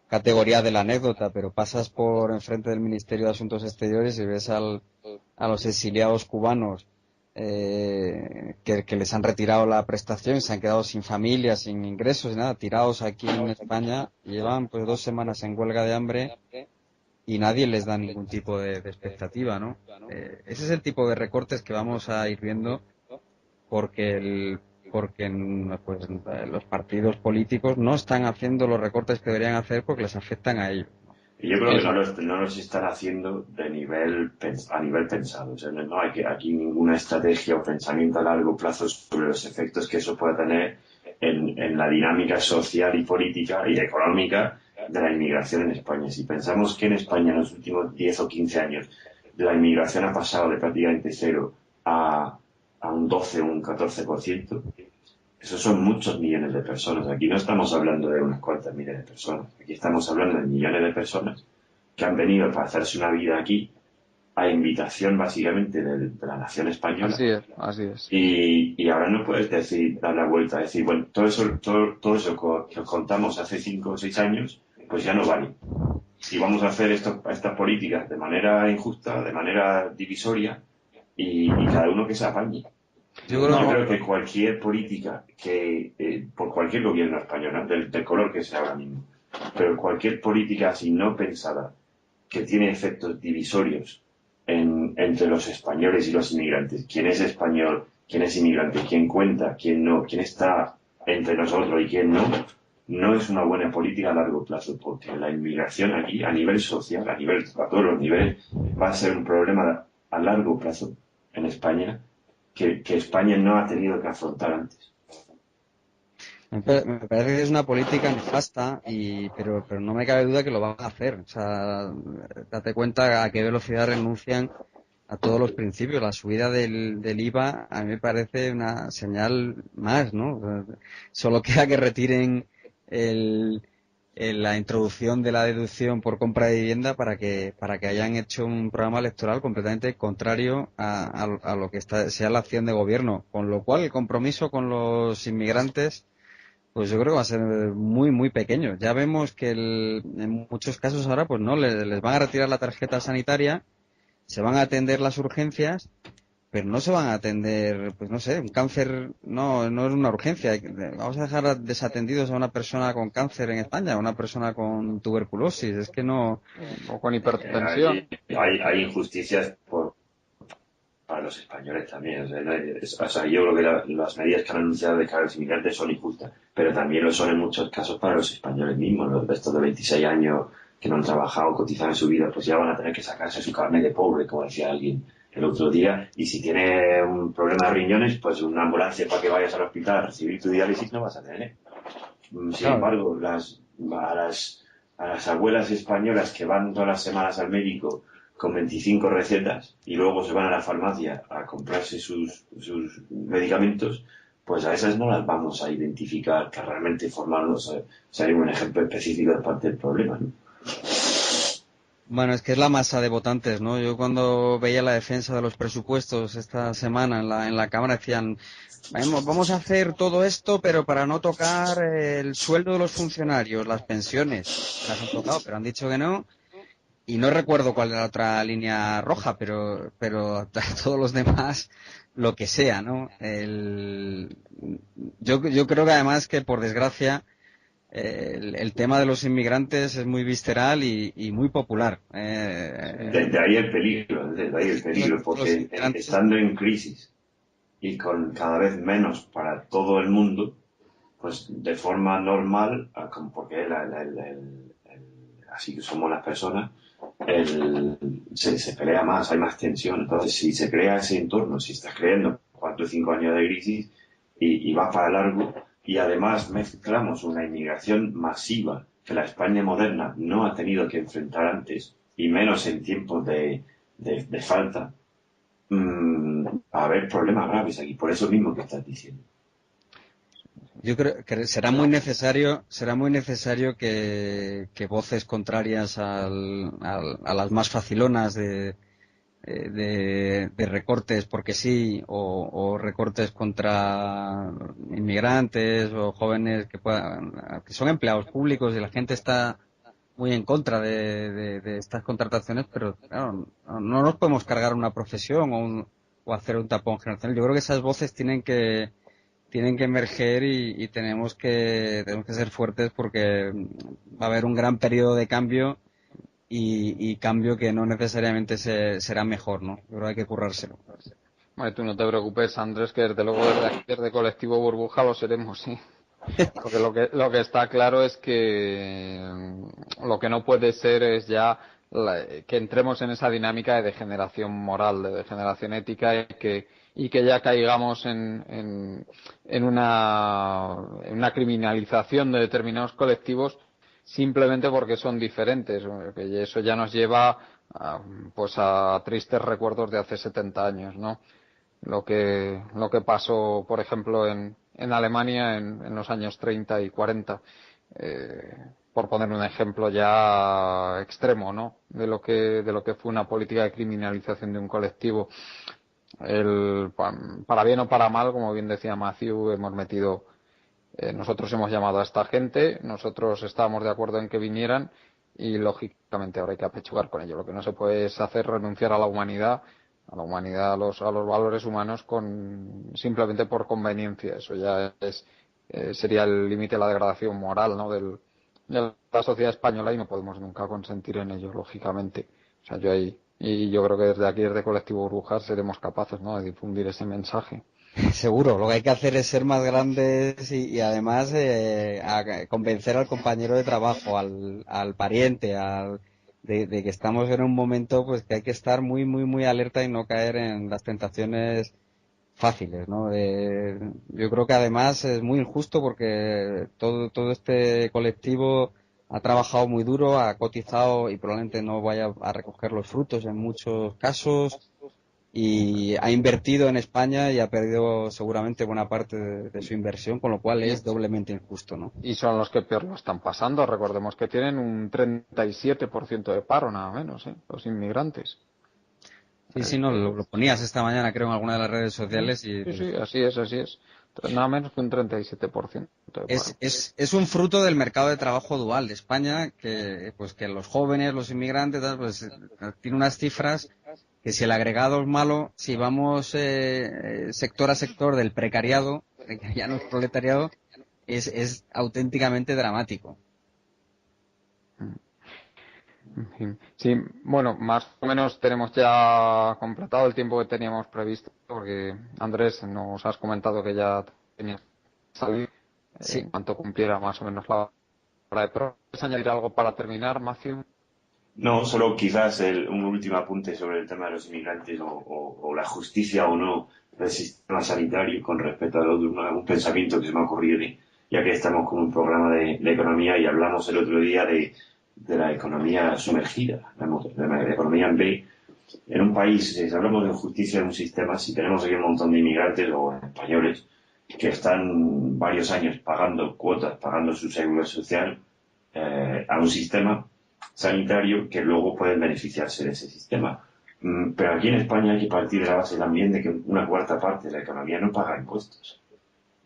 categoría de la anécdota, pero pasas por enfrente del Ministerio de Asuntos Exteriores y ves a los exiliados cubanos que les han retirado la prestación, se han quedado sin familia, sin ingresos y nada, tirados aquí en España, llevan pues 2 semanas en huelga de hambre y nadie les da ningún tipo de expectativa, ¿no? Ese es el tipo de recortes que vamos a ir viendo porque los partidos políticos no están haciendo los recortes que deberían hacer porque les afectan a ellos. Y yo creo que no los están haciendo a nivel pensado. O sea, no hay aquí ninguna estrategia o pensamiento a largo plazo sobre los efectos que eso pueda tener en la dinámica social y política y económica de la inmigración en España. Si pensamos que en España en los últimos 10 o 15 años la inmigración ha pasado de prácticamente cero a un 12 o un 14%, esos son muchos millones de personas. Aquí no estamos hablando de unas cuantas miles de personas. Aquí estamos hablando de millones de personas que han venido para hacerse una vida aquí a invitación básicamente de la nación española. Así es. Y ahora no puedes dar la vuelta, decir, bueno, todo eso que os contamos hace 5 o 6 años, pues ya no vale. Y vamos a hacer estas políticas de manera injusta, de manera divisoria, y cada uno que se apañe. Yo creo que cualquier política por cualquier gobierno español, del color que sea ahora mismo, pero cualquier política así no pensada, que tiene efectos divisorios entre los españoles y los inmigrantes, quién es español, quién es inmigrante, quién cuenta, quién no, quién está entre nosotros y quién no es una buena política a largo plazo, porque la inmigración aquí, a nivel social, a todos los niveles, va a ser un problema a largo plazo en España que España no ha tenido que afrontar antes. Me parece que es una política nefasta, pero no me cabe duda que lo van a hacer. O sea, date cuenta a qué velocidad renuncian a todos los principios. La subida del IVA a mí me parece una señal más, ¿no? O sea, solo queda que retiren la introducción de la deducción por compra de vivienda para que hayan hecho un programa electoral completamente contrario a lo que sea la acción de gobierno. Con lo cual el compromiso con los inmigrantes, pues yo creo que va a ser muy, muy pequeño. Ya vemos que en muchos casos ahora pues no les van a retirar la tarjeta sanitaria, se van a atender las urgencias, pero no se van a atender, pues no sé, un cáncer no es una urgencia. Vamos a dejar desatendidos a una persona con cáncer en España, a una persona con tuberculosis, es que no... O con hipertensión. Hay injusticias los españoles también. O sea, yo creo que las medidas que han anunciado de cara a los inmigrantes son injustas, pero también lo son en muchos casos para los españoles mismos. Estos de 26 años que no han trabajado, cotizado en su vida, pues ya van a tener que sacarse su carnet de pobre, como decía alguien el otro día. Y si tiene un problema de riñones, pues una ambulancia para que vayas al hospital a recibir tu diálisis no vas a tener. Sin embargo, a las abuelas españolas que van todas las semanas al médico con 25 recetas y luego se van a la farmacia a comprarse sus medicamentos, pues a esas no las vamos a identificar que realmente formarnos sería un ejemplo específico de parte del problema, ¿no? Bueno, es que es la masa de votantes, ¿no? Yo cuando veía la defensa de los presupuestos esta semana en la Cámara decían, vamos a hacer todo esto, pero para no tocar el sueldo de los funcionarios, las pensiones. Las han tocado, pero han dicho que no. Y no recuerdo cuál era la otra línea roja, pero a todos los demás, lo que sea, ¿no? Yo creo que además que, por desgracia, el tema de los inmigrantes es muy visceral y muy popular. Desde ahí el peligro, porque estando en crisis y con cada vez menos para todo el mundo, pues de forma normal, porque así que somos las personas, se pelea más, hay más tensión. Entonces, si se crea ese entorno, si estás creando 4 o 5 años de crisis y va para largo, y además mezclamos una inmigración masiva que la España moderna no ha tenido que enfrentar antes, y menos en tiempos de falta, va a haber problemas graves aquí, por eso mismo que estás diciendo. Yo creo que será muy necesario que voces contrarias a las más facilonas de recortes porque sí, o recortes contra inmigrantes o jóvenes que son empleados públicos, y la gente está muy en contra de estas contrataciones, pero claro, no nos podemos cargar una profesión o hacer un tapón generacional. Yo creo que esas voces tienen que emerger y tenemos que ser fuertes, porque va a haber un gran periodo de cambio y cambio que no necesariamente será mejor, ¿no? Yo creo que hay que currárselo. Vale, tú no te preocupes, Andrés, que desde luego desde Colectivo Burbuja lo seremos, sí. Porque lo que está claro es que lo que no puede ser es ya que entremos en esa dinámica de degeneración moral, de degeneración ética, y que ya caigamos en una criminalización de determinados colectivos simplemente porque son diferentes, que eso ya nos lleva a tristes recuerdos de hace 70 años, ¿no? Lo que pasó, por ejemplo, en Alemania en los años 30 y 40, por poner un ejemplo ya extremo, ¿no? De lo que fue una política de criminalización de un colectivo. Para bien o para mal, como bien decía Matthew, nosotros hemos llamado a esta gente, nosotros estábamos de acuerdo en que vinieran, y lógicamente ahora hay que apechugar con ello. Lo que no se puede es hacer renunciar a la humanidad, a los valores humanos simplemente por conveniencia. Eso ya sería el límite de la degradación moral, ¿no? de la sociedad española, y no podemos nunca consentir en ello, lógicamente. O sea, yo creo que desde aquí, desde Colectivo Burbujas, seremos capaces, ¿no?, de difundir ese mensaje. Seguro, lo que hay que hacer es ser más grandes y además convencer al compañero de trabajo, al pariente, de que estamos en un momento pues que hay que estar muy, muy, muy alerta y no caer en las tentaciones fáciles, ¿no? Yo creo que además es muy injusto porque todo este colectivo ha trabajado muy duro, ha cotizado y probablemente no vaya a recoger los frutos en muchos casos, y ha invertido en España y ha perdido seguramente buena parte de su inversión, con lo cual es doblemente injusto, ¿no? Y son los que peor lo están pasando. Recordemos que tienen un 37% de paro, nada menos, los inmigrantes. Sí, no, lo ponías esta mañana, creo, en alguna de las redes sociales. Sí, así es. Nada menos que un 37% de paro. Es un fruto del mercado de trabajo dual de España, que los jóvenes, los inmigrantes, pues tiene unas cifras que, si el agregado es malo, si vamos sector a sector del precariado, que ya no es proletariado, es auténticamente dramático. Sí, bueno, más o menos tenemos ya completado el tiempo que teníamos previsto, porque Andrés, nos has comentado que ya tenías que salir Sí. en cuanto cumpliera más o menos la hora de prueba. ¿Quieres añadir algo para terminar, Matthew? No, solo quizás un último apunte sobre el tema de los inmigrantes o la justicia o no del sistema sanitario con respecto a un pensamiento que se me ha ocurrido, ya que estamos con un programa de economía y hablamos el otro día de la economía sumergida, de la economía en B. En un país, si hablamos de justicia en un sistema, si tenemos aquí un montón de inmigrantes o españoles que están varios años pagando cuotas, pagando su seguridad social a un sistema sanitario que luego pueden beneficiarse de ese sistema. Pero aquí en España hay que partir de la base también de que una cuarta parte de la economía no paga impuestos.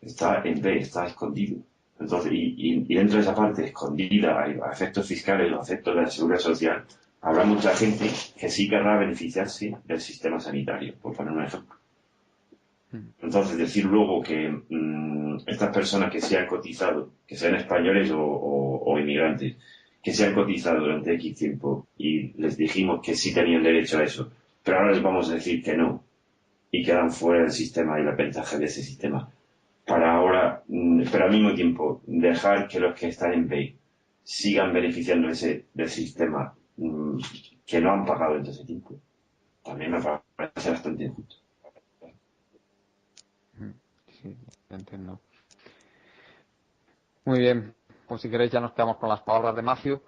Está en B, está escondido. Entonces, y dentro de esa parte escondida, a efectos fiscales o a efectos de la seguridad social, habrá mucha gente que sí querrá beneficiarse del sistema sanitario, por poner un ejemplo. Entonces, decir luego que estas personas que se han cotizado, que sean españoles o inmigrantes, que se han cotizado durante X tiempo y les dijimos que sí tenían derecho a eso, pero ahora les vamos a decir que no y quedan fuera del sistema y la ventaja de ese sistema. Para ahora, pero al mismo tiempo, dejar que los que están en B sigan beneficiándose del sistema que no han pagado en todo ese tiempo, también me parece bastante injusto. Sí, entiendo. Muy bien, pues si queréis ya nos quedamos con las palabras de Matthew.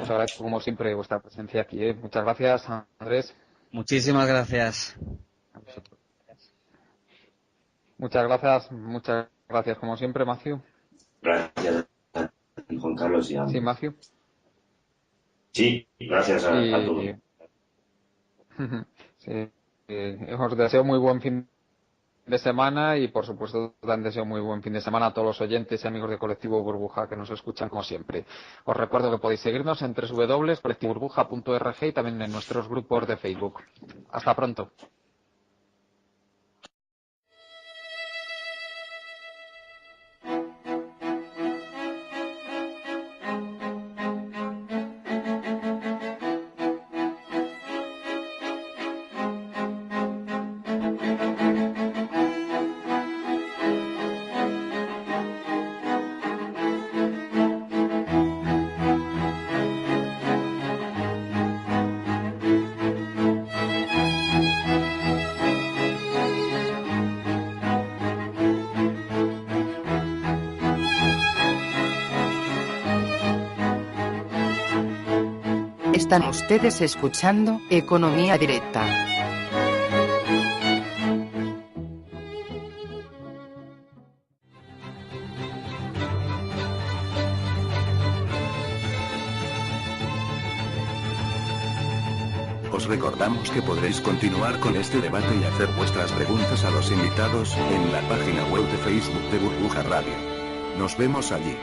Os agradezco como siempre vuestra presencia aquí. Muchas gracias, Andrés. Muchísimas gracias. Muchas gracias como siempre, Matthew. Gracias a Juan Carlos y a Sí, Matthew. Sí, gracias a todos. Sí, os deseo muy buen fin de semana y por supuesto también deseo muy buen fin de semana a todos los oyentes y amigos de Colectivo Burbuja que nos escuchan como siempre. Os recuerdo que podéis seguirnos en www.colectivoburbuja.org y también en nuestros grupos de Facebook. Hasta pronto. Están ustedes escuchando Economía Directa. Os recordamos que podréis continuar con este debate y hacer vuestras preguntas a los invitados en la página web de Facebook de Burbuja Radio. Nos vemos allí.